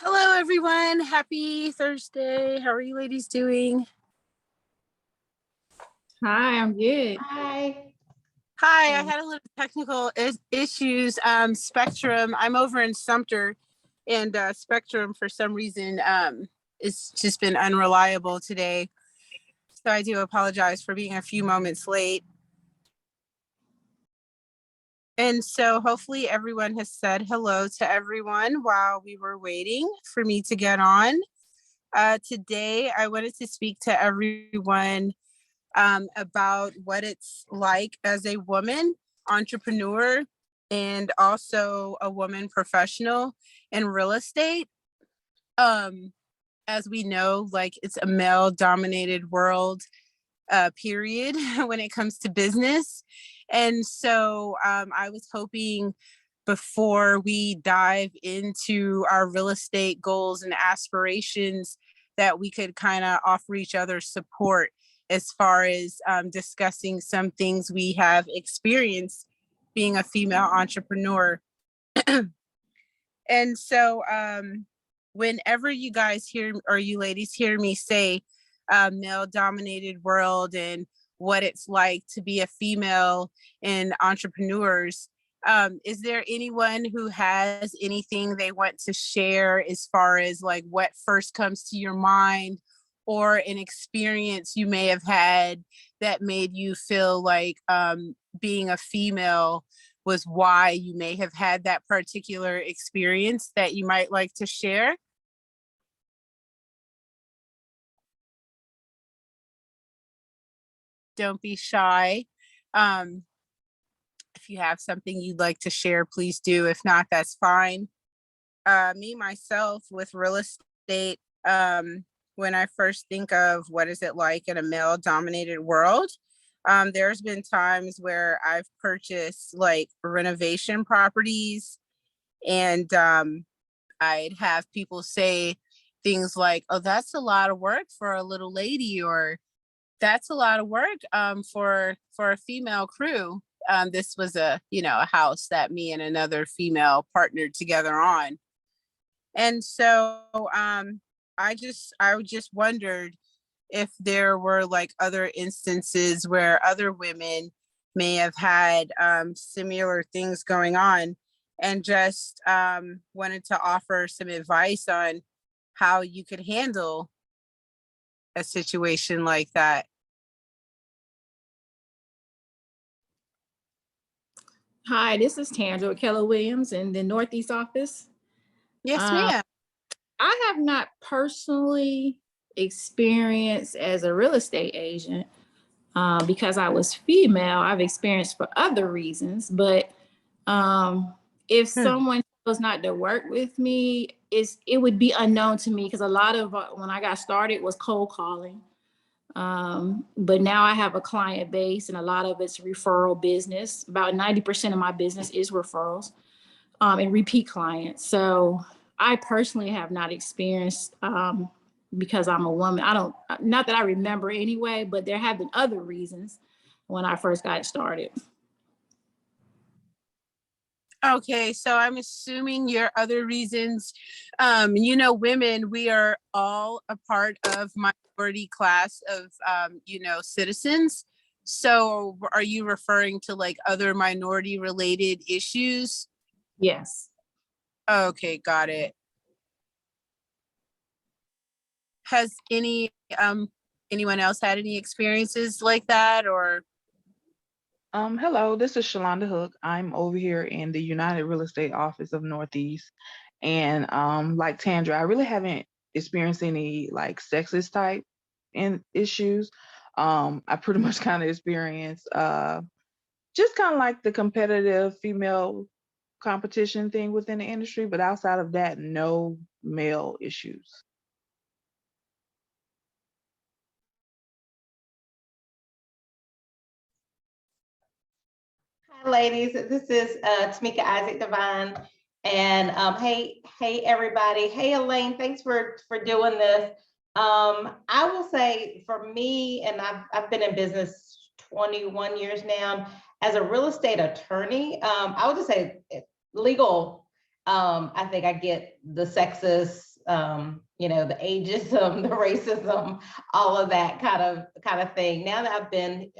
Hello, everyone. Happy Thursday. How are you ladies doing? Hi, I'm good. Hi. Hi, I had a little technical issues. Spectrum, I'm over in Sumter, and Spectrum, for some reason, it's just been unreliable today. So I do apologize for being a few moments late. And so hopefully everyone has said hello to everyone while we were waiting for me to get on. Today, I wanted to speak to everyone about what it's like as a woman entrepreneur and also a woman professional in real estate. As we know, like it's a male dominated world, period, when it comes to business. And so I was hoping before we dive into our real estate goals and aspirations that we could kind of offer each other support as far as discussing some things we have experienced being a female entrepreneur. And so whenever you guys hear, or you ladies hear me say male dominated world and what it's like to be a female in entrepreneurs, is there anyone who has anything they want to share as far as like what first comes to your mind, or an experience you may have had that made you feel like being a female was why you may have had that particular experience that you might like to share? Don't be shy. If you have something you'd like to share, please do. If not, that's fine. Me, myself, with real estate, when I first think of what is it like in a male dominated world, there's been times where I've purchased like renovation properties, and I'd have people say things like, oh, that's a lot of work for a little lady, or that's a lot of work for a female crew. This was a house that me and another female partnered together on. And so I just wondered if there were like other instances where other women may have had similar things going on, and just wanted to offer some advice on how you could handle a situation like that. Hi, this is Tandra with Keller Williams in the Northeast office. Yes, Um, ma'am. I have not personally experienced as a real estate agent because I was female. I've experienced for other reasons, but if someone chose not to work with me, it would be unknown to me because a lot of when I got started was cold calling. But now I have a client base and a lot of it's referral business. About 90% of my business is referrals and repeat clients. So I personally have not experienced because I'm a woman. Not that I remember anyway, but there have been other reasons when I first got started. Okay, so I'm assuming your other reasons, women, we are all a part of minority class of, citizens. So are you referring to like other minority related issues? Yes. Okay, got it. Has anyone else had any experiences like that, or? Hello, this is Shalonda Hook. I'm over here in the United Real Estate Office of Northeast. And like Tandra, I really haven't experienced any like sexist type in issues. I pretty much kind of experienced just kind of like the competitive female competition thing within the industry, but outside of that, no male issues. Hi, ladies. This is Tamika Isaac Divine, and hey, everybody. Hey, Elaine. Thanks for doing this. I will say for me, and I've been in business 21 years now as a real estate attorney. I would just say legal I think I get the sexist, you know, the ageism, the racism, all of that kind of thing. Now that I've been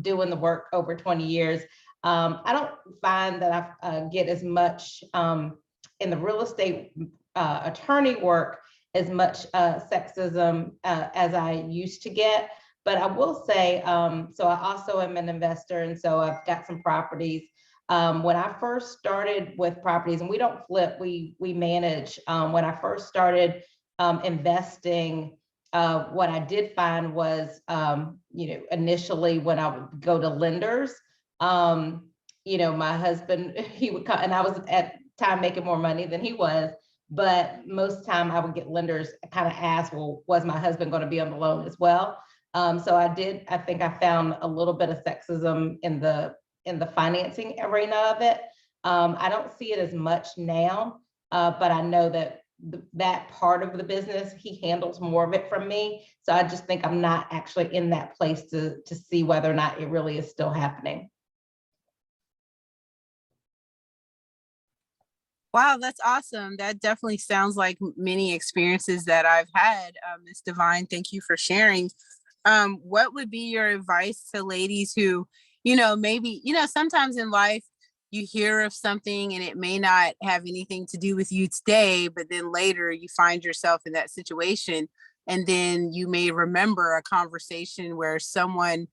doing the work over 20 years, I don't find that I get as much in the real estate attorney work, as much sexism as I used to get. But I will say, so I also am an investor, and so I've got some properties. When I first started with properties, and we don't flip, we manage. When I first started investing, what I did find was, you know, initially when I would go to lenders, you know, my husband, he would come, and I was at the time making more money than he was, but most of the time I would get lenders kind of ask, well, was my husband going to be on the loan as well? So I think I found a little bit of sexism in the financing arena of it. I don't see it as much now, but I know that that part of the business, he handles more of it from me. So I just think I'm not actually in that place to see whether or not it really is still happening. Wow, that's awesome. That definitely sounds like many experiences that I've had. Ms. Divine, thank you for sharing. What would be your advice to ladies who, you know, maybe, you know, sometimes in life you hear of something and it may not have anything to do with you today, but then later you find yourself in that situation, and then you may remember a conversation where someone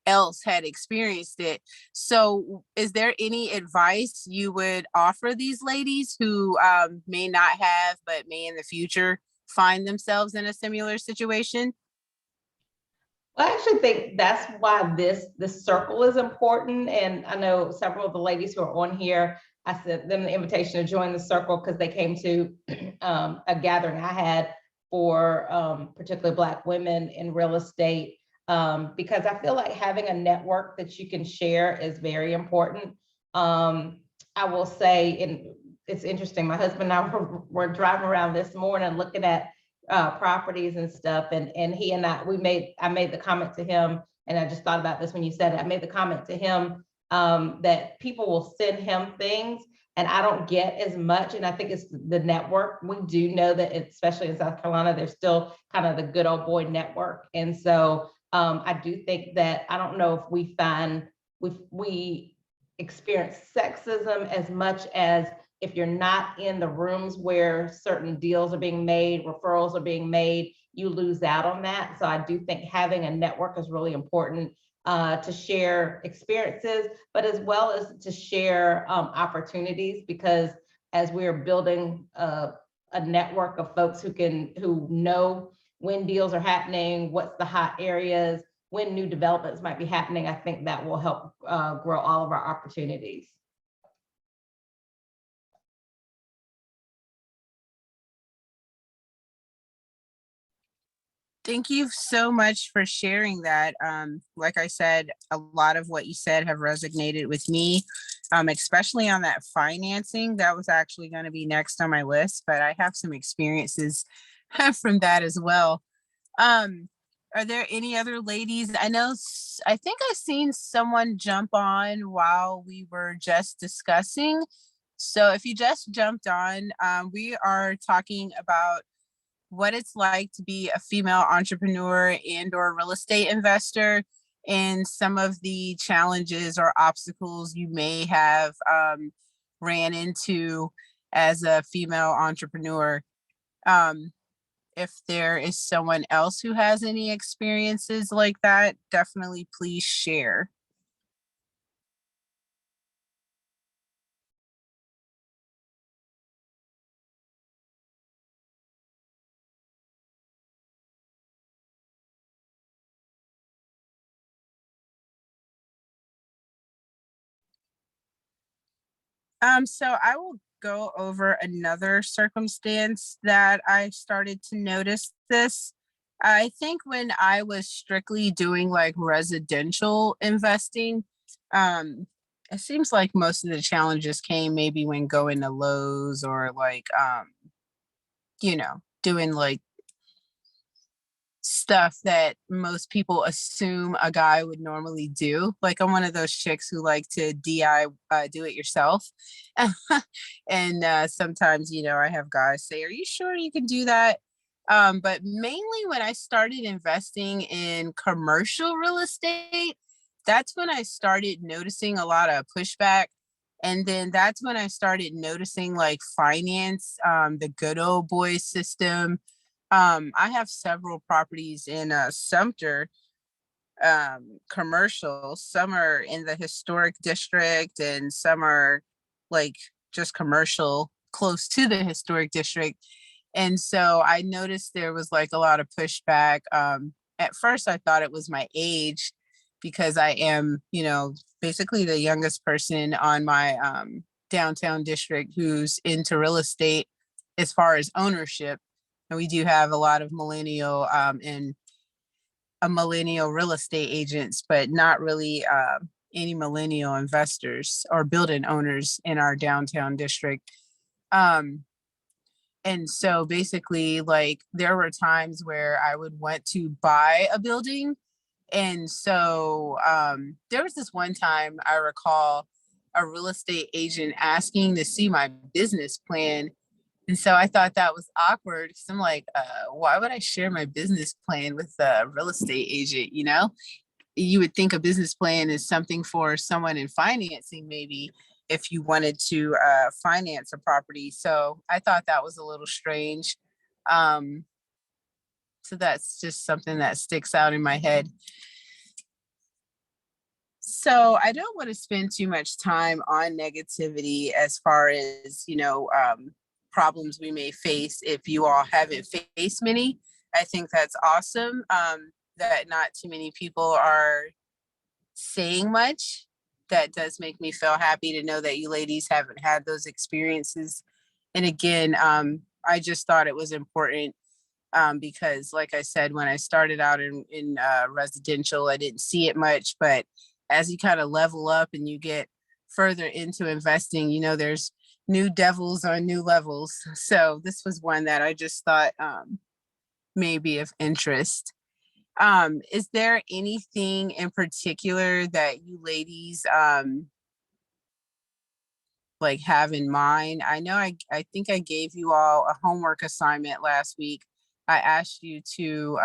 else had experienced it. So is there any advice you would offer these ladies who may not have, but may in the future find themselves in a similar situation? Well, I actually think that's why this circle is important. And I know several of the ladies who are on here, I sent them the invitation to join the circle because they came to a gathering I had for particularly Black women in real estate, because I feel like having a network that you can share is very important. I will say, and it's interesting, my husband and I were driving around this morning looking at properties and stuff, and he and I made the comment to him, and I just thought about this when you said it. I made the comment to him that people will send him things and I don't get as much, and I think it's the network. We do know that, especially in South Carolina, there's still kind of the good old boy network, and so I do think that, I don't know if we experience sexism as much as if you're not in the rooms where certain deals are being made, referrals are being made, you lose out on that. So I do think having a network is really important to share experiences, but as well as to share opportunities, because as we're building a network of folks who know when deals are happening, what's the hot areas, when new developments might be happening, I think that will help grow all of our opportunities. Thank you so much for sharing that. Like I said, a lot of what you said have resonated with me, especially on that financing. That was actually going to be next on my list, but I have some experiences from that as well. Are there any other ladies? I think I seen someone jump on while we were just discussing. So if you just jumped on, we are talking about what it's like to be a female entrepreneur and or real estate investor, and some of the challenges or obstacles you may have ran into as a female entrepreneur. If there is someone else who has any experiences like that, definitely please share. So I will go over another circumstance that I started to notice this. I think when I was strictly doing like residential investing, it seems like most of the challenges came maybe when going to Lowe's or like, you know, doing like stuff that most people assume a guy would normally do. Like I'm one of those chicks who like to do it yourself. And sometimes, you know, I have guys say, "Are you sure you can do that?" But mainly when I started investing in commercial real estate, that's when I started noticing a lot of pushback. And then that's when I started noticing like finance, the good old boy system. I have several properties in Sumter, commercial. Some are in the historic district, and some are like just commercial close to the historic district. And so I noticed there was like a lot of pushback. At first, I thought it was my age because I am, you know, basically the youngest person on my downtown district who's into real estate as far as ownership. And we do have a lot of millennial and a millennial real estate agents, but not really any millennial investors or building owners in our downtown district. Um, and so basically, like, there were times where I would want to buy a building. And so there was this one time I recall a real estate agent asking to see my business plan. And so I thought that was awkward because I'm like, why would I share my business plan with a real estate agent? You know, you would think a business plan is something for someone in financing, maybe if you wanted to finance a property. So I thought that was a little strange. Um, so that's just something that sticks out in my head. So I don't want to spend too much time on negativity as far as, you know, problems we may face if you all haven't faced many. I think that's awesome that not too many people are saying much. That does make me feel happy to know that you ladies haven't had those experiences. And again, I just thought it was important because, like I said, when I started out in residential, I didn't see it much. But as you kind of level up and you get further into investing, you know, there's new devils on new levels. So this was one that I just thought may be of interest. Is there anything in particular that you ladies like have in mind? I know I think I gave you all a homework assignment last week. I asked you to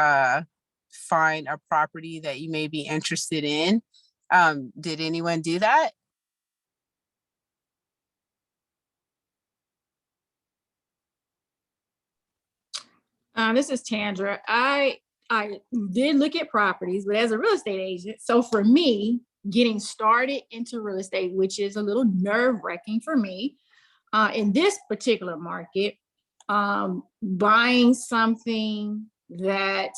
find a property that you may be interested in. Did anyone do that? This is Tandra. I did look at properties, but as a real estate agent, so for me, getting started into real estate, which is a little nerve-wracking for me, in this particular market, buying something that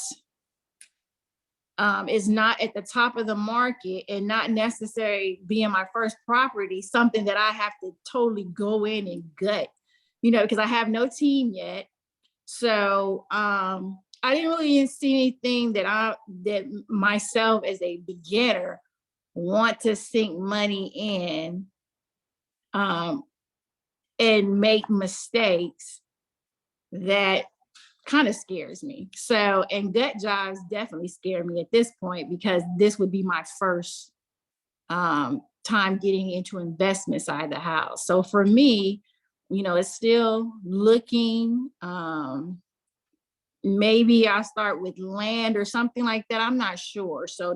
is not at the top of the market and not necessarily being my first property, something that I have to totally go in and gut, you know, because I have no team yet. So I didn't really see anything that myself as a beginner want to sink money in and make mistakes that kind of scares me. So, and gut jobs definitely scare me at this point because this would be my first time getting into investment side of the house. So for me, you know, it's still looking, maybe I'll start with land or something like that. I'm not sure. So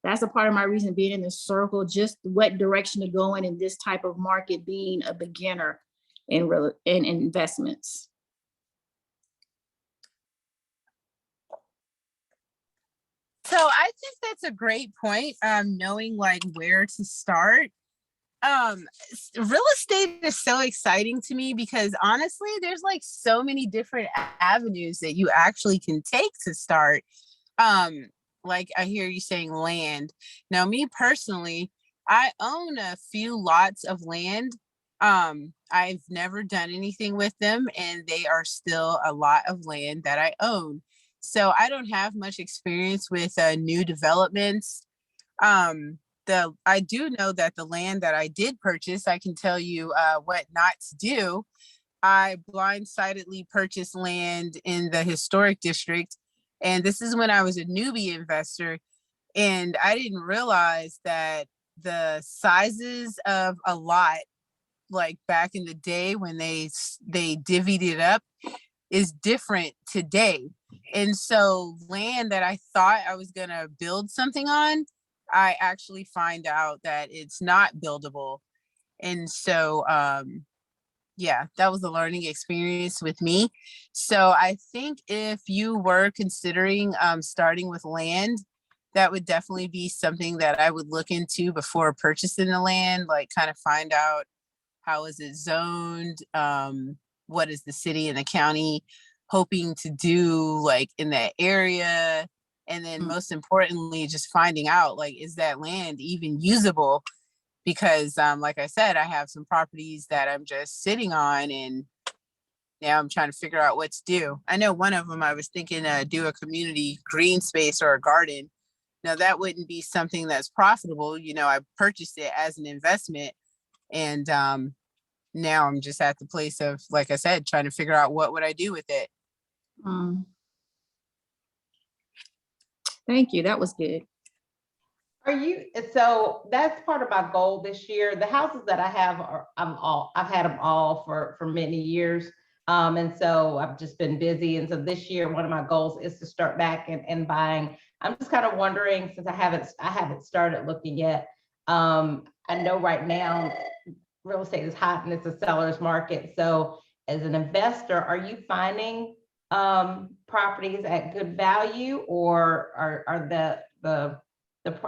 that's a part of my reason being in the circle, just what direction to go in this type of market, being a beginner in investments. So I think that's a great point. Knowing like where to start. Real estate is so exciting to me because honestly, there's like so many different avenues that you actually can take to start. Like I hear you saying land. Now, me personally, I own a few lots of land. I've never done anything with them, and they are still a lot of land that I own. So I don't have much experience with new developments. I do know that the land that I did purchase, I can tell you what not to do. I blindsidedly purchased land in the historic district, And this is when I was a newbie investor, and I didn't realize that the sizes of a lot, like back in the day when they divvied it up, is different today. And so land that I thought I was gonna build something on, I actually find out that it's not buildable. And so yeah, that was a learning experience with me. So I think if you were considering starting with land, that would definitely be something that I would look into before purchasing the land, like kind of find out how is it zoned, what is the city and the county hoping to do like in that area, and then most importantly, just finding out like, is that land even usable? Because like I said, I have some properties that I'm just sitting on, and now I'm trying to figure out what to do. I know one of them I was thinking do a community green space or a garden. Now that wouldn't be something that's profitable. You know, I purchased it as an investment, and now I'm just at the place of, like I said, trying to figure out what would I do with it. Thank you. That was good. So that's part of my goal this year. The houses that I have I've had them all for many years. And so I've just been busy. And so this year, one of my goals is to start back and buying. I'm just kind of wondering, since I haven't started looking yet. I know right now real estate is hot and it's a seller's market. So as an investor, are you finding properties at good value, or are the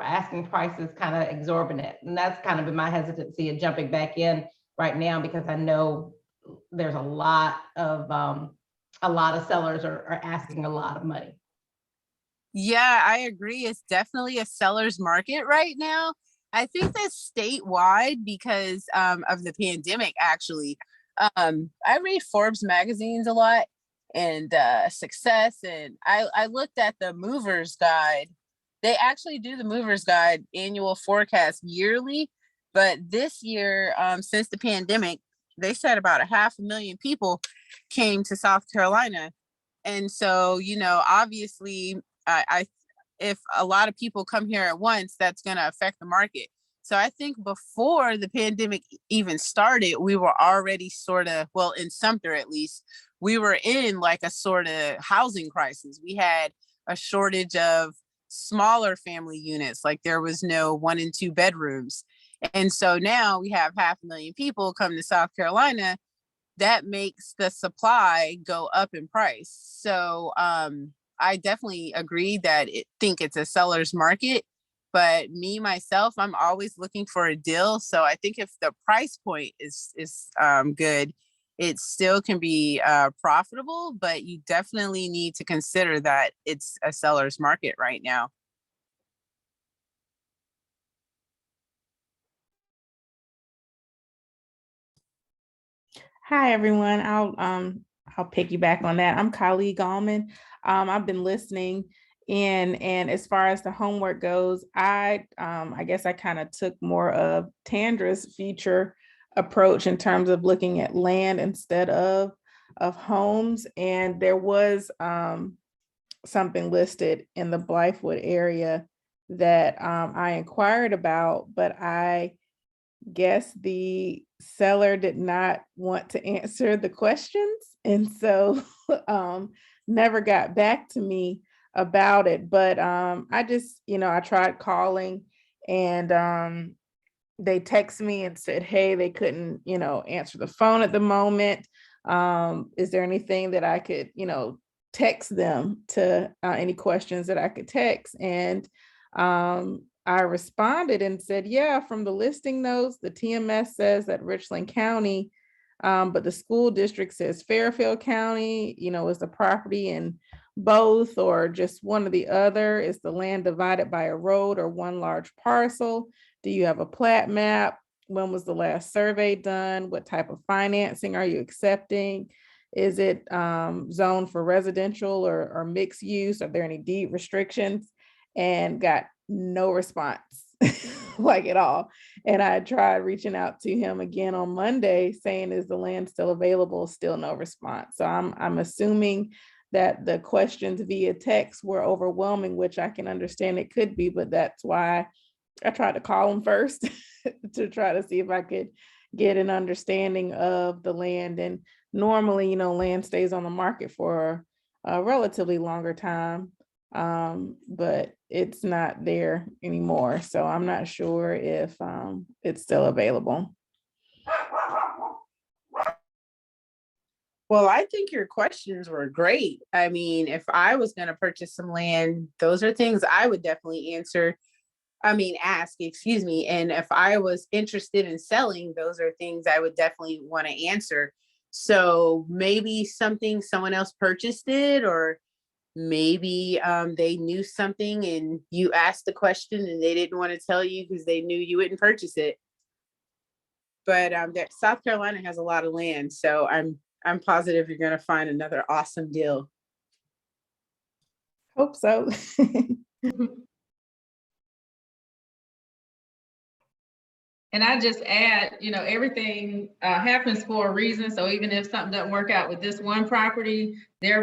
asking prices kind of exorbitant? And that's kind of been my hesitancy of jumping back in right now, because I know there's a lot of sellers are asking a lot of money. Yeah, I agree. It's definitely a seller's market right now. I think that's statewide because of the pandemic, actually. I read Forbes magazines a lot, and Success, and I looked at the Movers Guide. They actually do the Movers Guide annual forecast yearly, but this year, since the pandemic, they said about 500,000 people came to South Carolina. And so, you know, obviously, if a lot of people come here at once, that's going to affect the market. So I think before the pandemic even started, we were already sort of, well, in Sumter at least, we were in like a sort of housing crisis. We had a shortage of smaller family units, like there was no 1 and 2 bedrooms. And so now we have 500,000 people come to South Carolina. That makes the supply go up in price. So I definitely agree that think it's a seller's market, but me myself, I'm always looking for a deal. So I think if the price point is good, it still can be profitable, but you definitely need to consider that it's a seller's market right now. Hi, everyone. I'll piggyback on that. I'm Kylie Gallman. I've been listening in, and as far as the homework goes, I guess I kind of took more of Tandra's future approach in terms of looking at land instead of homes. And there was something listed in the Blythewood area that I inquired about, but I guess the seller did not want to answer the questions, and so never got back to me about it. But I just, I tried calling, and they text me and said, hey, they couldn't, answer the phone at the moment. Is there anything that I could, text them to any questions that I could text? And I responded and said, yeah, from the listing notes, the TMS says that Richland County, but the school district says Fairfield County, is the property in both or just one or the other? Is the land divided by a road or one large parcel? Do you have a plat map? When was the last survey done? What type of financing are you accepting? Is it zoned for residential or mixed use? Are there any deed restrictions? And got no response, like at all. And I tried reaching out to him again on Monday saying, is the land still available? Still no response. So I'm assuming that the questions via text were overwhelming, which I can understand it could be, but that's why I tried to call them first to try to see if I could get an understanding of the land. And normally, you know, land stays on the market for a relatively longer time, but it's not there anymore. So I'm not sure if it's still available. Well, I think your questions were great. I mean, if I was going to purchase some land, those are things I would definitely ask, excuse me. And if I was interested in selling, those are things I would definitely want to answer. So maybe someone else purchased it, or maybe they knew something and you asked the question and they didn't want to tell you because they knew you wouldn't purchase it. But South Carolina has a lot of land, so I'm positive you're going to find another awesome deal. Hope so. And I just add, you know, everything happens for a reason. So even if something doesn't work out with this one property,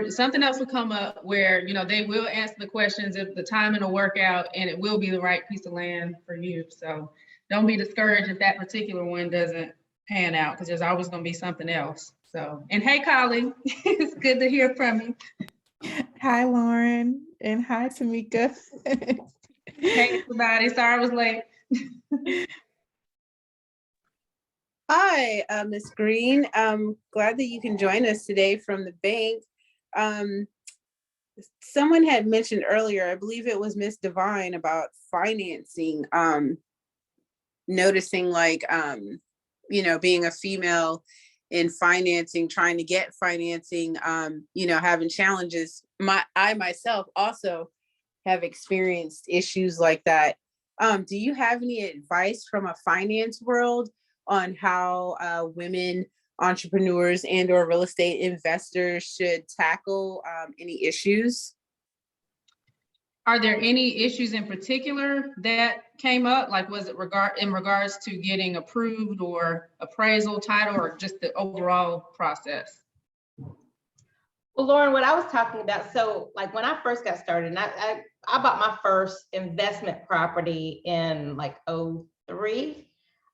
something else will come up where, you know, they will answer the questions if the timing will work out, and it will be the right piece of land for you. So don't be discouraged if that particular one doesn't pan out, because there's always going to be something else. So, and hey, Colleen, it's good to hear from you. Hi, Lauren, and hi, Tamika. Hey, everybody. Sorry I was late. Hi, Ms. Green. Glad that you can join us today from the bank. Someone had mentioned earlier, I believe it was Miss Devine, about financing, noticing like, you know, being a female in financing, trying to get financing, you know, having challenges. I myself also have experienced issues like that. Do you have any advice from a finance world on how women entrepreneurs and or real estate investors should tackle any issues? Are there any issues in particular that came up? Like, was it in regards to getting approved or appraisal, title, or just the overall process? Well, Lauren, what I was talking about, so like when I first got started, and I bought my first investment property in like 2003.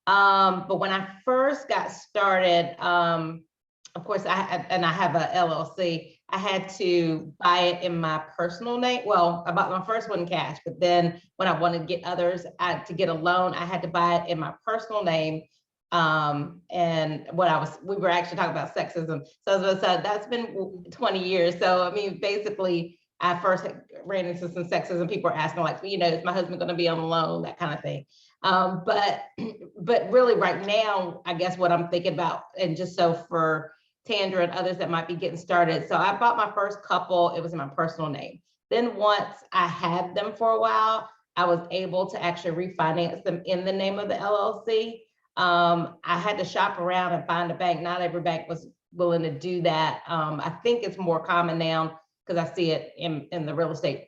But when I first got started, of course, I have a LLC. I had to buy it in my personal name. Well, I bought my first one cash, but then when I wanted to get others to get a loan, I had to buy it in my personal name. And we were actually talking about sexism. So that's been 20 years. So, I mean, basically, I first ran into some sexism. People were asking like, you know, is my husband going to be on the loan, that kind of thing. But really right now, I guess what I'm thinking about, and just so for Tandra and others that might be getting started. So I bought my first couple, it was in my personal name. Then once I had them for a while, I was able to actually refinance them in the name of the LLC. I had to shop around and find a bank. Not every bank was willing to do that. I think it's more common now because I see it in the real estate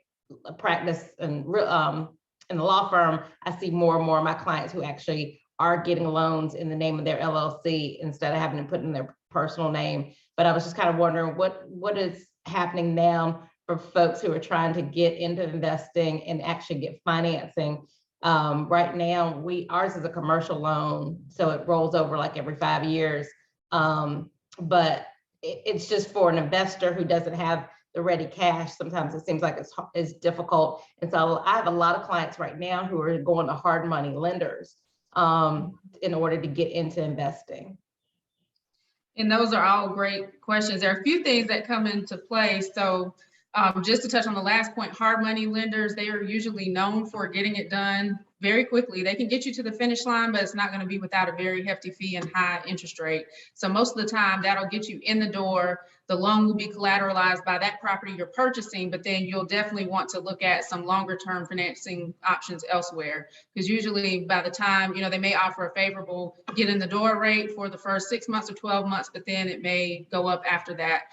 practice and in the law firm. I see more and more of my clients who actually are getting loans in the name of their LLC instead of having to put in their personal name. But I was just kind of wondering what is happening now for folks who are trying to get into investing and actually get financing. Right now, ours is a commercial loan, so it rolls over like every 5 years. But it's just for an investor who doesn't have the ready cash. Sometimes it seems like it's difficult. And so I have a lot of clients right now who are going to hard money lenders in order to get into investing. And those are all great questions. There are a few things that come into play. So just to touch on the last point, hard money lenders, they are usually known for getting it done very quickly. They can get you to the finish line, but it's not going to be without a very hefty fee and high interest rate. So most of the time that'll get you in the door. The loan will be collateralized by that property you're purchasing, but then you'll definitely want to look at some longer term financing options elsewhere. Because usually by the time, you know, they may offer a favorable get in the door rate for the first 6 months or 12 months, but then it may go up after that.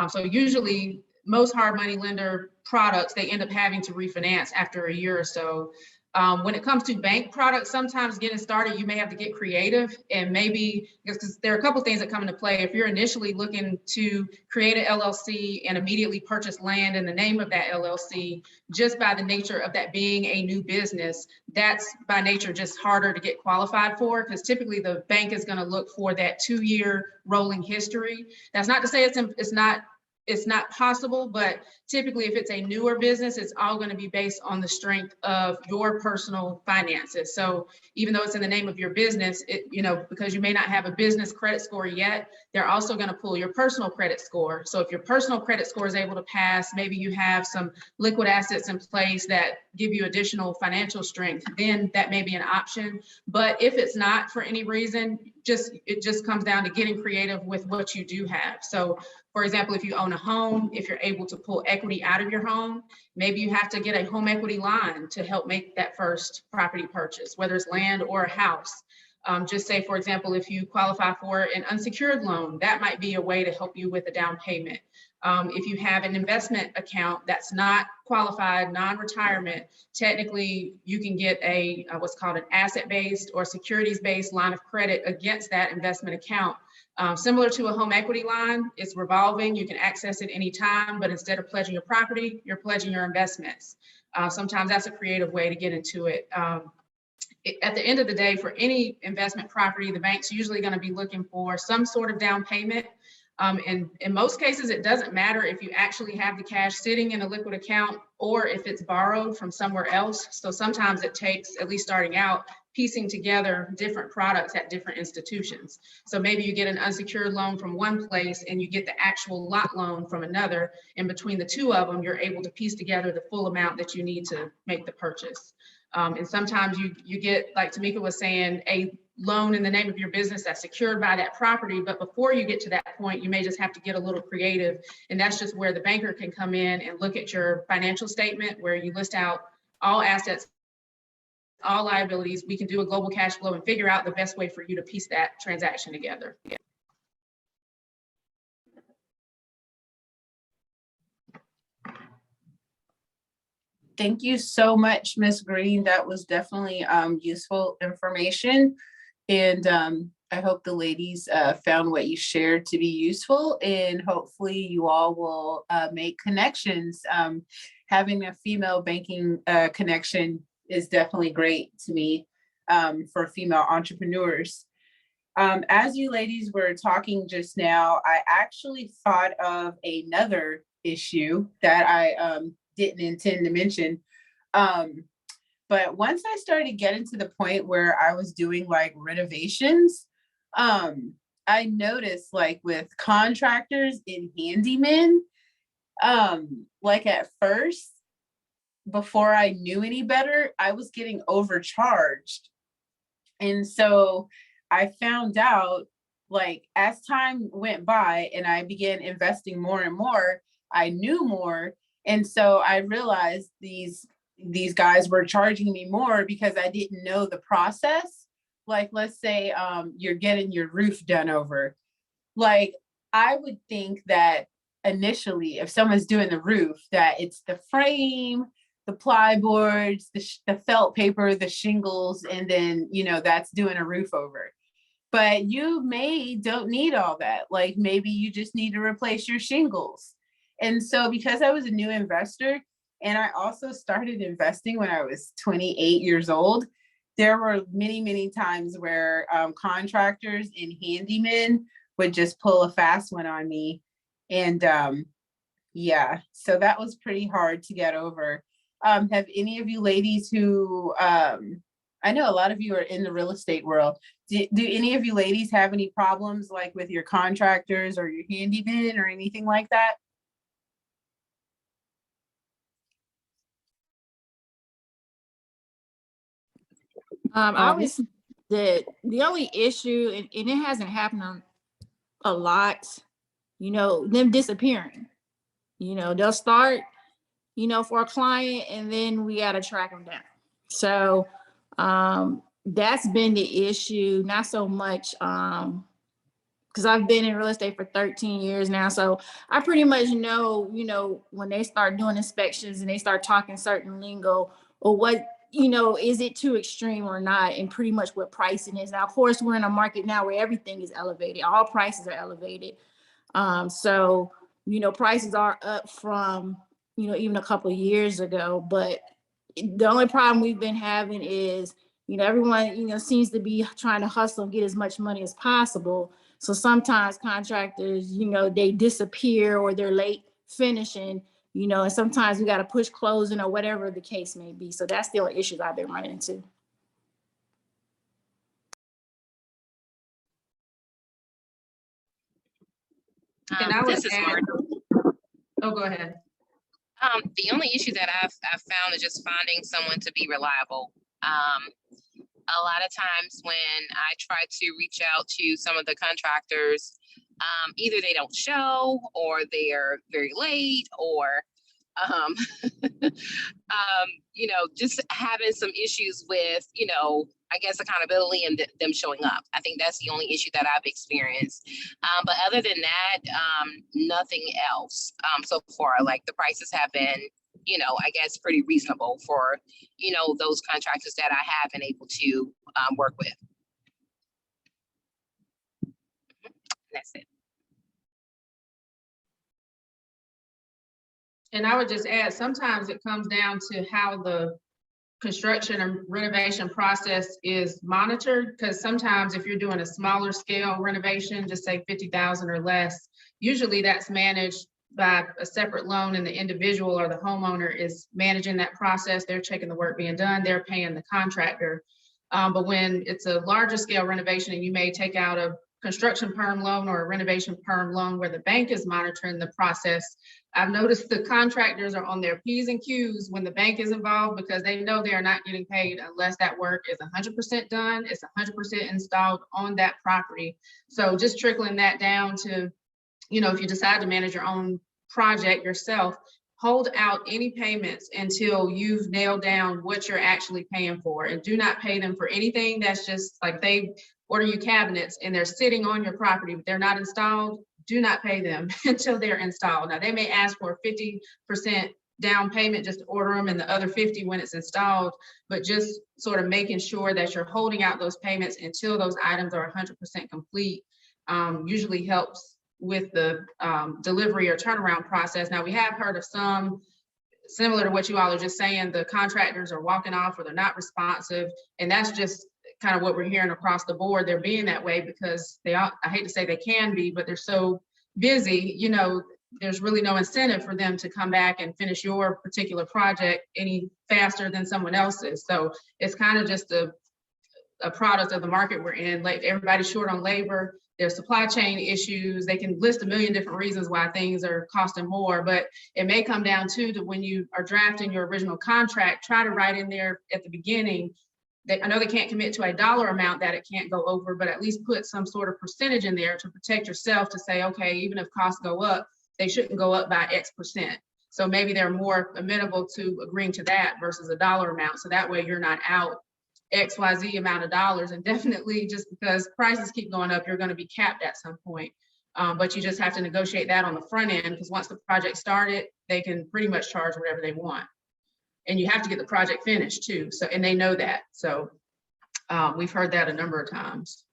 So usually most hard money lender products, they end up having to refinance after a year or so. When it comes to bank products, sometimes getting started, you may have to get creative, and maybe because there are a couple things that come into play. If you're initially looking to create an LLC and immediately purchase land in the name of that LLC, just by the nature of that being a new business, that's by nature just harder to get qualified for, because typically the bank is going to look for that 2-year rolling history. That's not to say it's not possible, but typically if it's a newer business, it's all going to be based on the strength of your personal finances. So even though it's in the name of your business, because you may not have a business credit score yet, they're also going to pull your personal credit score. So if your personal credit score is able to pass, maybe you have some liquid assets in place that give you additional financial strength, then that may be an option. But if it's not for any reason, it just comes down to getting creative with what you do have. So for example, if you own a home, if you're able to pull equity out of your home, maybe you have to get a home equity line to help make that first property purchase, whether it's land or a house. Just say, for example, if you qualify for an unsecured loan, that might be a way to help you with a down payment. If you have an investment account that's not qualified, non-retirement, technically you can get a what's called an asset-based or securities-based line of credit against that investment account. Similar to a home equity line, it's revolving. You can access it anytime, but instead of pledging your property, you're pledging your investments. Sometimes that's a creative way to get into it. At the end of the day, for any investment property, the bank's usually going to be looking for some sort of down payment. And in most cases, it doesn't matter if you actually have the cash sitting in a liquid account or if it's borrowed from somewhere else. So sometimes it takes, at least starting out, piecing together different products at different institutions. So maybe you get an unsecured loan from one place and you get the actual lot loan from another. And between the two of them, you're able to piece together the full amount that you need to make the purchase. And sometimes you get, like Tamika was saying, a loan in the name of your business that's secured by that property. But before you get to that point, you may just have to get a little creative. And that's just where the banker can come in and look at your financial statement where you list out all assets, all liabilities. We can do a global cash flow and figure out the best way for you to piece that transaction together. Yeah. Thank you so much, Ms. Green. That was definitely useful information. And I hope the ladies found what you shared to be useful, and hopefully you all will make connections. Having a female banking connection is definitely great to me for female entrepreneurs. As you ladies were talking just now, I actually thought of another issue that I didn't intend to mention. But once I started getting to the point where I was doing like renovations, I noticed like with contractors and handymen, like at first, before I knew any better, I was getting overcharged. And so I found out, like, as time went by and I began investing more and more, I knew more. And so I realized these guys were charging me more because I didn't know the process. Like, let's say you're getting your roof done over. Like, I would think that initially, if someone's doing the roof, that it's the frame, the plyboards, the felt paper, the shingles, and then, that's doing a roof over. But you don't need all that. Like, maybe you just need to replace your shingles. And so because I was a new investor, and I also started investing when I was 28 years old, there were many, many times where contractors and handymen would just pull a fast one on me. And yeah, so that was pretty hard to get over. Have any of you ladies who, I know a lot of you are in the real estate world. Do any of you ladies have any problems like with your contractors or your handymen or anything like that? I was the only issue, and it hasn't happened a lot, them disappearing. They'll start, for a client, and then we got to track them down. So that's been the issue, not so much because I've been in real estate for 13 years now. So I pretty much know, when they start doing inspections and they start talking certain lingo or what you know, is it too extreme or not, and pretty much what pricing is. Now, of course, we're in a market now where everything is elevated. All prices are elevated. So, you know, prices are up from, you know, even a couple of years ago, but the only problem we've been having is, you know, everyone, you know, seems to be trying to hustle and get as much money as possible. So sometimes contractors, you know, they disappear or they're late finishing, you know, and sometimes we got to push closing or whatever the case may be. So that's the only issues I've been running into. And I would This is add, Martha. oh, go ahead. The only issue that I've found is just finding someone to be reliable. A lot of times when I try to reach out to some of the contractors, either they don't show or they're very late or, you know, just having some issues with, you know, I guess accountability and them showing up. I think that's the only issue that I've experienced. But other than that, nothing else so far. Like the prices have been, you know, I guess pretty reasonable for, you know, those contractors that I have been able to work with. That's it. And I would just add, sometimes it comes down to how the construction and renovation process is monitored, because sometimes if you're doing a smaller scale renovation, just say 50,000 or less, usually that's managed by a separate loan, and the individual or the homeowner is managing that process. They're checking the work being done, they're paying the contractor. But when it's a larger scale renovation and you may take out a construction perm loan or a renovation perm loan where the bank is monitoring the process, I've noticed the contractors are on their P's and Q's when the bank is involved, because they know they are not getting paid unless that work is 100% done, it's 100% installed on that property. So just trickling that down to, you know, if you decide to manage your own project yourself, hold out any payments until you've nailed down what you're actually paying for, and do not pay them for anything that's just like they order you cabinets and they're sitting on your property, but they're not installed. Do not pay them until they're installed. Now they may ask for 50% down payment just to order them and the other 50 when it's installed, but just sort of making sure that you're holding out those payments until those items are 100% complete usually helps with the delivery or turnaround process. Now we have heard of some, similar to what you all are just saying, the contractors are walking off or they're not responsive, and that's just kind of what we're hearing across the board. They're being that way because they are, I hate to say they can be, but they're so busy, you know, there's really no incentive for them to come back and finish your particular project any faster than someone else's. So it's kind of just a product of the market we're in. Like everybody's short on labor, there's supply chain issues. They can list a million different reasons why things are costing more, but it may come down to when you are drafting your original contract, try to write in there at the beginning, I know they can't commit to a dollar amount that it can't go over, but at least put some sort of percentage in there to protect yourself, to say, okay, even if costs go up, they shouldn't go up by X%. So maybe they're more amenable to agreeing to that versus a dollar amount. So that way you're not out XYZ amount of dollars. And definitely just because prices keep going up, you're going to be capped at some point. But you just have to negotiate that on the front end, because once the project started, they can pretty much charge whatever they want. And you have to get the project finished too. So, and they know that. So we've heard that a number of times.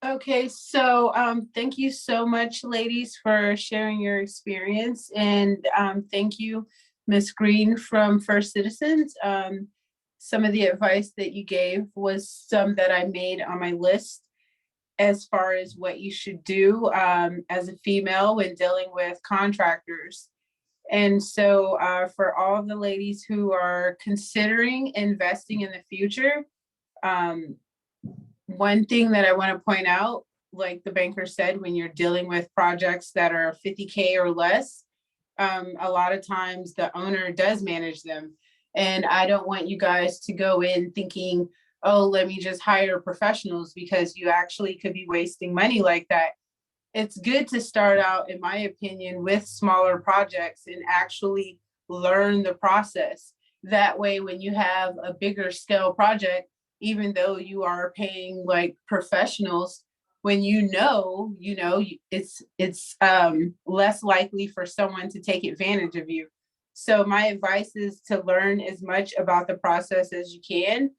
Okay, so thank you so much, ladies, for sharing your experience. And thank you, Ms. Green from First Citizens. Some of the advice that you gave was some that I made on my list as far as what you should do as a female when dealing with contractors. And so for all of the ladies who are considering investing in the future, one thing that I want to point out, like the banker said, when you're dealing with projects that are 50K or less, a lot of times the owner does manage them. And I don't want you guys to go in thinking, oh, let me just hire professionals, because you actually could be wasting money like that. It's good to start out, in my opinion, with smaller projects and actually learn the process. That way, when you have a bigger scale project, even though you are paying like professionals, when it's less likely for someone to take advantage of you. So my advice is to learn as much about the process as you can.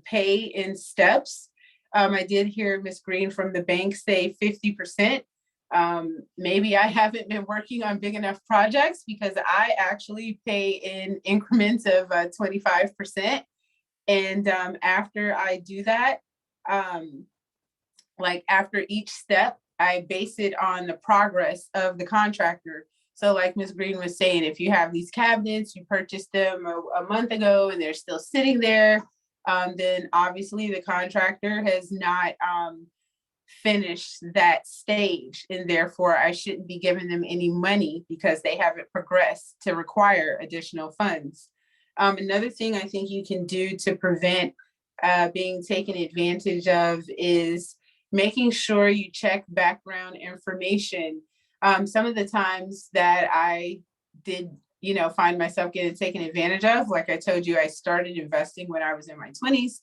Pay in steps. I did hear Ms. Green from the bank say 50%. Maybe I haven't been working on big enough projects, because I actually pay in increments of 25%. And after I do that, like after each step, I base it on the progress of the contractor. So like Ms. Green was saying, if you have these cabinets, you purchased them a month ago and they're still sitting there, then obviously the contractor has not finished that stage, and therefore I shouldn't be giving them any money because they haven't progressed to require additional funds. Another thing I think you can do to prevent being taken advantage of is making sure you check background information. Some of the times that I did, find myself getting taken advantage of, like I told you, I started investing when I was in my 20s.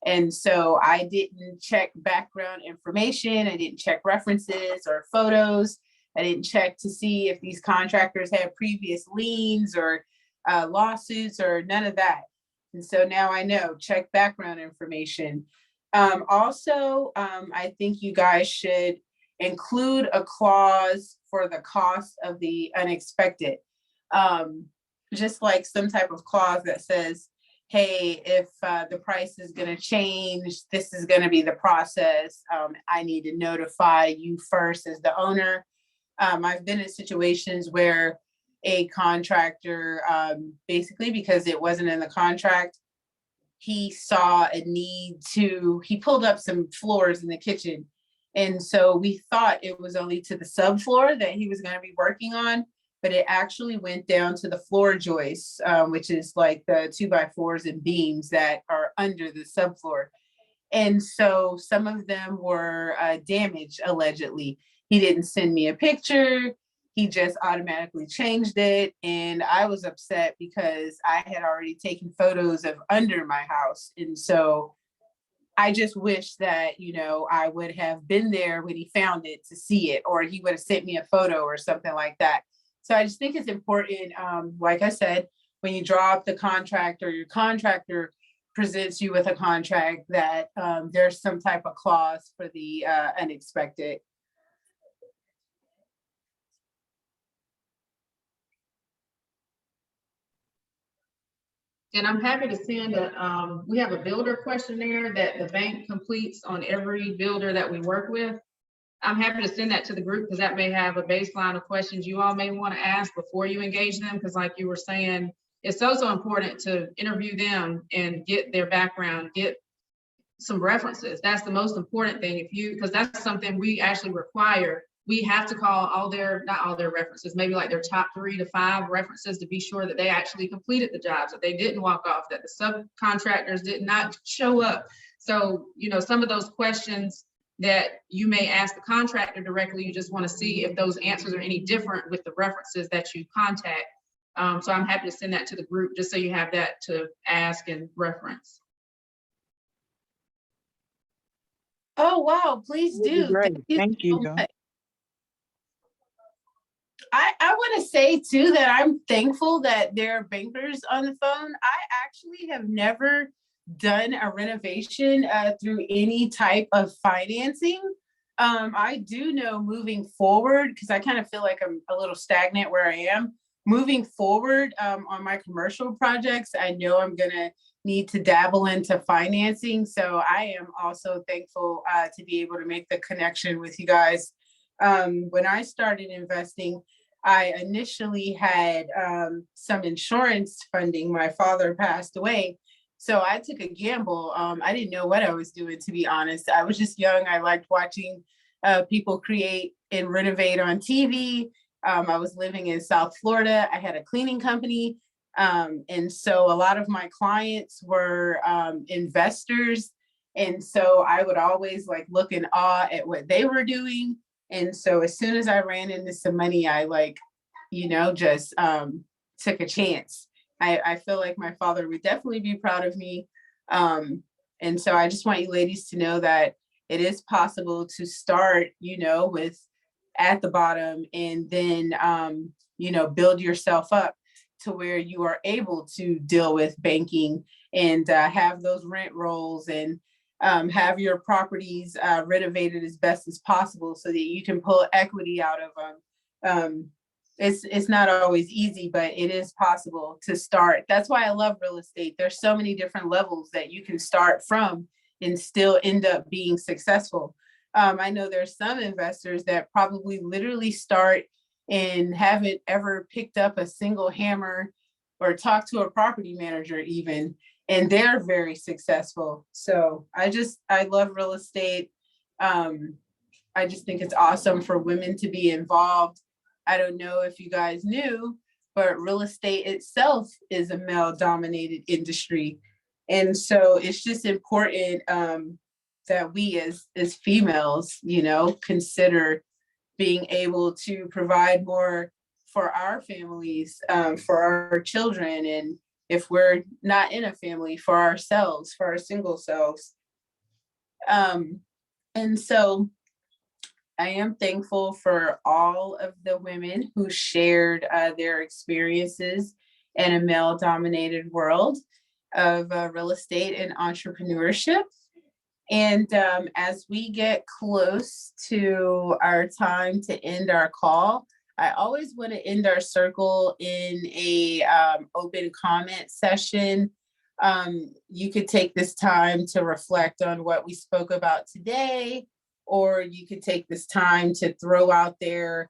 And so I didn't check background information. I didn't check references or photos. I didn't check to see if these contractors had previous liens or lawsuits or none of that. And so now I know, check background information. Also, I think you guys should include a clause for the cost of the unexpected. Just like some type of clause that says, hey, if the price is going to change, this is going to be the process. I need to notify you first as the owner. I've been in situations where a contractor, basically because it wasn't in the contract, he saw a need he pulled up some floors in the kitchen. And so we thought it was only to the subfloor that he was going to be working on, but it actually went down to the floor joists, which is like the 2x4s and beams that are under the subfloor. And so some of them were damaged, allegedly. He didn't send me a picture. He just automatically changed it. And I was upset because I had already taken photos of under my house. And so I just wish that, I would have been there when he found it to see it, or he would have sent me a photo or something like that. So I just think it's important, like I said, when you draw up the contract or your contractor presents you with a contract, that there's some type of clause for the unexpected. And I'm happy to send we have a builder questionnaire that the bank completes on every builder that we work with. I'm happy to send that to the group because that may have a baseline of questions you all may want to ask before you engage them. Because like you were saying, it's so important to interview them and get their background, get some references. That's the most important thing. Because that's something we actually require. We have to call not all their references, maybe like their top 3 to 5 references to be sure that they actually completed the jobs, that they didn't walk off, that the subcontractors did not show up. So, some of those questions that you may ask the contractor directly, you just want to see if those answers are any different with the references that you contact. So I'm happy to send that to the group just so you have that to ask and reference. Oh, wow, please do. Great. Thank you. So much. I want to say too that I'm thankful that there are bankers on the phone. I actually have never done a renovation through any type of financing. I do know moving forward, because I kind of feel like I'm a little stagnant where I am. Moving forward on my commercial projects, I know I'm going to need to dabble into financing. So I am also thankful to be able to make the connection with you guys. When I started investing, I initially had some insurance funding. My father passed away. So I took a gamble. I didn't know what I was doing, to be honest. I was just young. I liked watching people create and renovate on TV. I was living in South Florida. I had a cleaning company. And so a lot of my clients were investors. And so I would always look in awe at what they were doing. And so as soon as I ran into some money, I just took a chance. I feel like my father would definitely be proud of me. And so I just want you ladies to know that it is possible to start, with at the bottom, and then, build yourself up to where you are able to deal with banking and have those rent rolls and have your properties renovated as best as possible so that you can pull equity out of them. It's not always easy, but it is possible to start. That's why I love real estate. There's so many different levels that you can start from and still end up being successful. I know there's some investors that probably literally start and haven't ever picked up a single hammer or talked to a property manager even, and they're very successful. So I love real estate. I just think it's awesome for women to be involved. I don't know if you guys knew, but real estate itself is a male dominated industry. And so it's just important that we as females, consider being able to provide more for our families, for our children, and if we're not in a family, for ourselves, for our single selves. And so I am thankful for all of the women who shared their experiences in a male-dominated world of real estate and entrepreneurship. And as we get close to our time to end our call, I always want to end our circle in a open comment session. You could take this time to reflect on what we spoke about today, or you could take this time to throw out there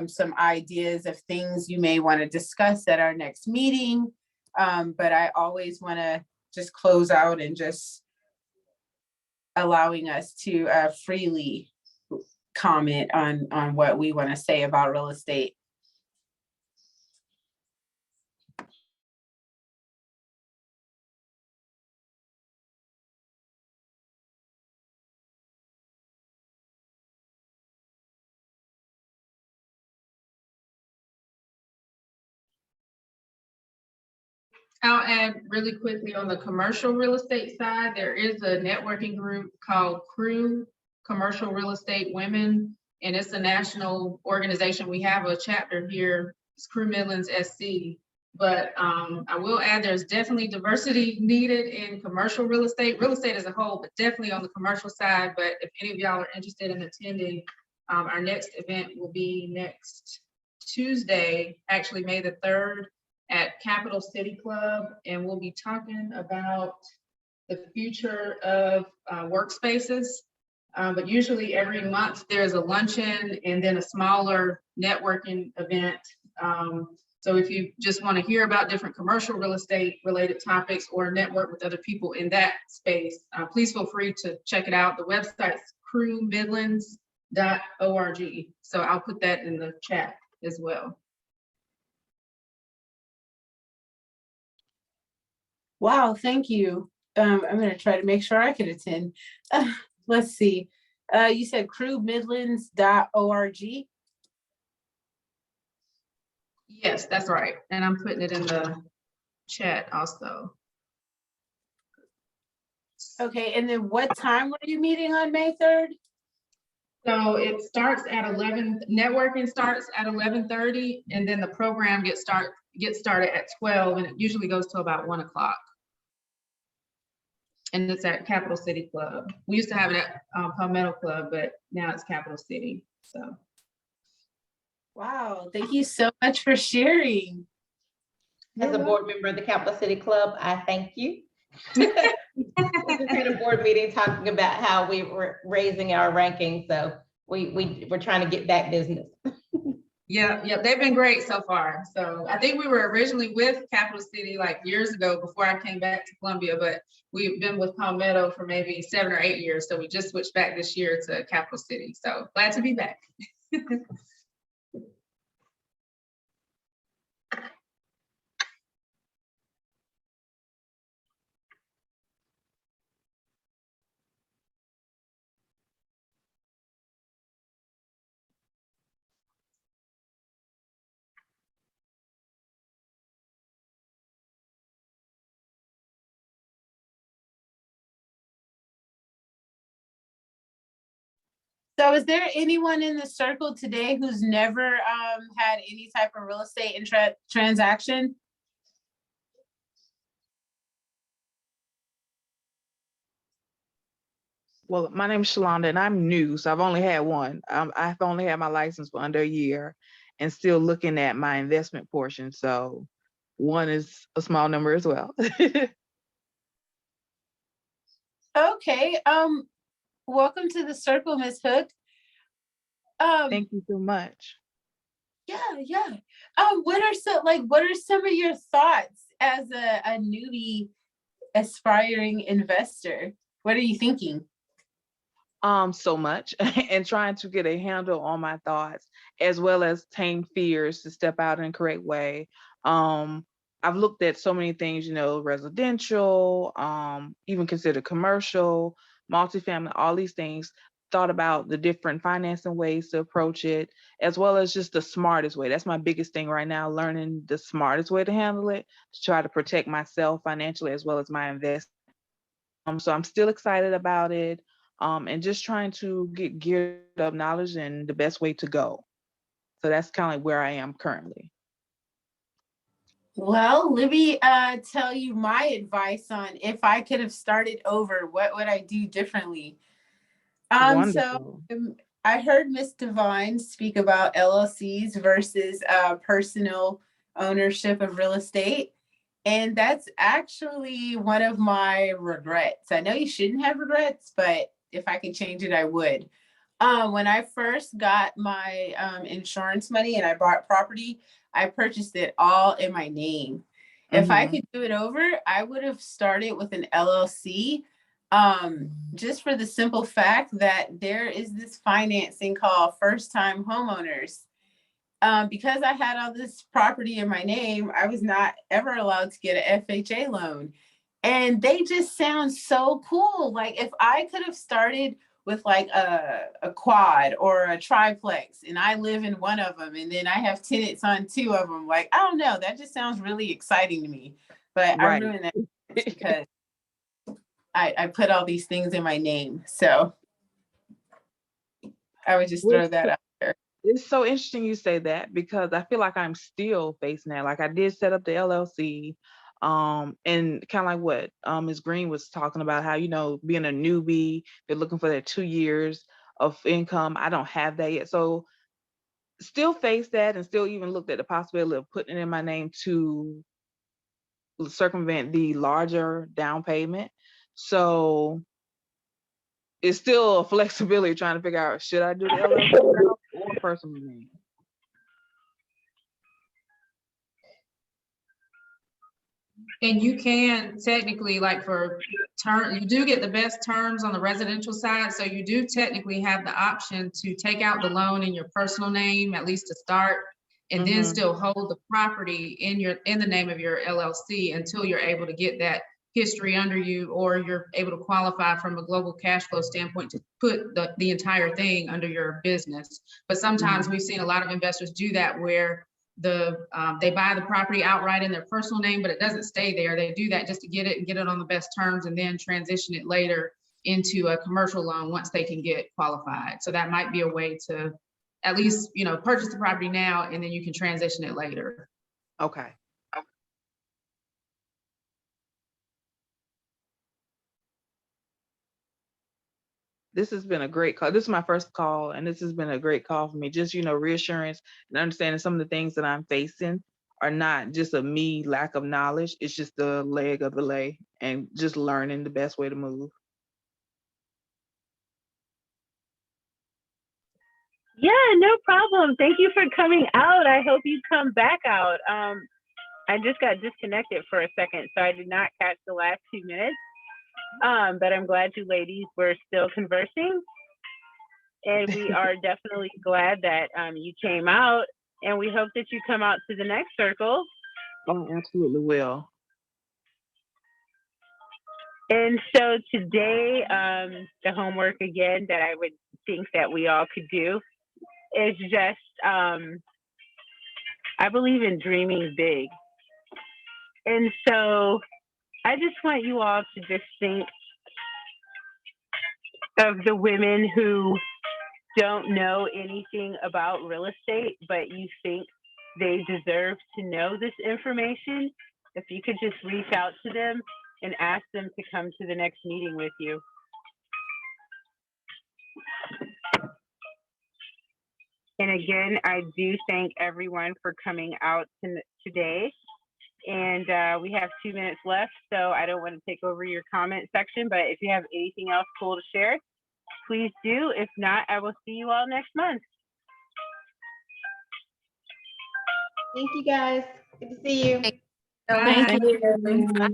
some ideas of things you may want to discuss at our next meeting. But I always want to just close out and just allowing us to freely comment on what we want to say about real estate. I'll add really quickly on the commercial real estate side, there is a networking group called CREW, Commercial Real Estate Women, and it's a national organization. We have a chapter here, it's CREW Midlands SC. But I will add there's definitely diversity needed in commercial real estate as a whole, but definitely on the commercial side. But if any of y'all are interested in attending, our next event will be next Tuesday, actually May the 3rd, at Capital City Club, and we'll be talking about the future of workspaces. But usually every month there's a luncheon and then a smaller networking event. So if you just want to hear about different commercial real estate related topics or network with other people in that space, please feel free to check it out. The website's crewmidlands.org. So I'll put that in the chat as well. Wow, thank you. I'm going to try to make sure I can attend. Let's see. You said crewmidlands.org. Yes, that's right. And I'm putting it in the chat also. Okay, and then what time were you meeting on May 3rd? So it starts at 11, networking starts at 11:30, and then the program gets started at 12, and it usually goes till about 1 o'clock. And it's at Capital City Club. We used to have it at Palmetto Club, but now it's Capital City, so. Wow, thank you so much for sharing. As a board member of the Capital City Club, I thank you. We just had a board meeting talking about how we were raising our rankings, so we're trying to get that business. Yeah, they've been great so far. So I think we were originally with Capital City like years ago before I came back to Columbia, but we've been with Palmetto for maybe 7 or 8 years. So we just switched back this year to Capital City. So glad to be back. So is there anyone in the circle today who's never had any type of real estate transaction? Well, my name is Shalonda and I'm new, so I've only had one. I've only had my license for under a year and still looking at my investment portion. So one is a small number as well. Okay, welcome to the circle, Ms. Hook. Thank you so much. Yeah. What are some of your thoughts as a newbie aspiring investor? What are you thinking? So much and trying to get a handle on my thoughts as well as tame fears to step out in a correct way. I've looked at so many things, residential, even consider commercial, multifamily, all these things, thought about the different financing ways to approach it, as well as just the smartest way. That's my biggest thing right now, learning the smartest way to handle it, to try to protect myself financially as well as my investment. So I'm still excited about it, and just trying to get geared up knowledge and the best way to go. So that's kind of like where I am currently. Well, let me tell you my advice on if I could have started over, what would I do differently? Wonderful. I heard Miss Devine speak about LLCs versus personal ownership of real estate. And that's actually one of my regrets. I know you shouldn't have regrets, but if I could change it, I would. When I first got my insurance money and I bought property, I purchased it all in my name. If I could do it over, I would have started with an LLC, just for the simple fact that there is this financing called first-time homeowners. Because I had all this property in my name, I was not ever allowed to get an FHA loan. And they just sound so cool. Like if I could have started with like a quad or a triplex and I live in one of them and then I have tenants on two of them, like, I don't know, that just sounds really exciting to me. But I Right. ruined that because I put all these things in my name. So I would just throw that out there. It's so interesting you say that because I feel like I'm still facing that. Like I did set up the LLC, and kind of like what Ms. Green was talking about, how being a newbie, they're looking for their 2 years of income. I don't have that yet, so still face that, and still even looked at the possibility of putting it in my name to circumvent the larger down payment. So it's still a flexibility trying to figure out, should I do the LLC route or personal name? And you can technically, like for you do get the best terms on the residential side. So you do technically have the option to take out the loan in your personal name, at least to start, and then still hold the property in the name of your LLC until you're able to get that history under you, or you're able to qualify from a global cash flow standpoint to put the entire thing under your business. But sometimes we've seen a lot of investors do that where they buy the property outright in their personal name, but it doesn't stay there. They do that just to get it on the best terms and then transition it later into a commercial loan once they can get qualified. So that might be a way to at least, purchase the property now and then you can transition it later. Okay. This has been a great call. This is my first call, and this has been a great call for me. Just, reassurance and understanding some of the things that I'm facing are not just a me lack of knowledge. It's just the leg of the lay and just learning the best way to move. Yeah, no problem. Thank you for coming out. I hope you come back out. I just got disconnected for a second, so I did not catch the last 2 minutes. But I'm glad you ladies were still conversing. And we are definitely glad that you came out, and we hope that you come out to the next circle. Oh, absolutely will. And so today, the homework again that I would think that we all could do is just, I believe in dreaming big. And so I just want you all to just think of the women who don't know anything about real estate, but you think they deserve to know this information, if you could just reach out to them and ask them to come to the next meeting with you. And again, I do thank everyone for coming out today. And we have 2 minutes left, so I don't want to take over your comment section, but if you have anything else cool to share, please do. If not, I will see you all next month. Thank you, guys. Good to see you. Thank Thank you. Bye.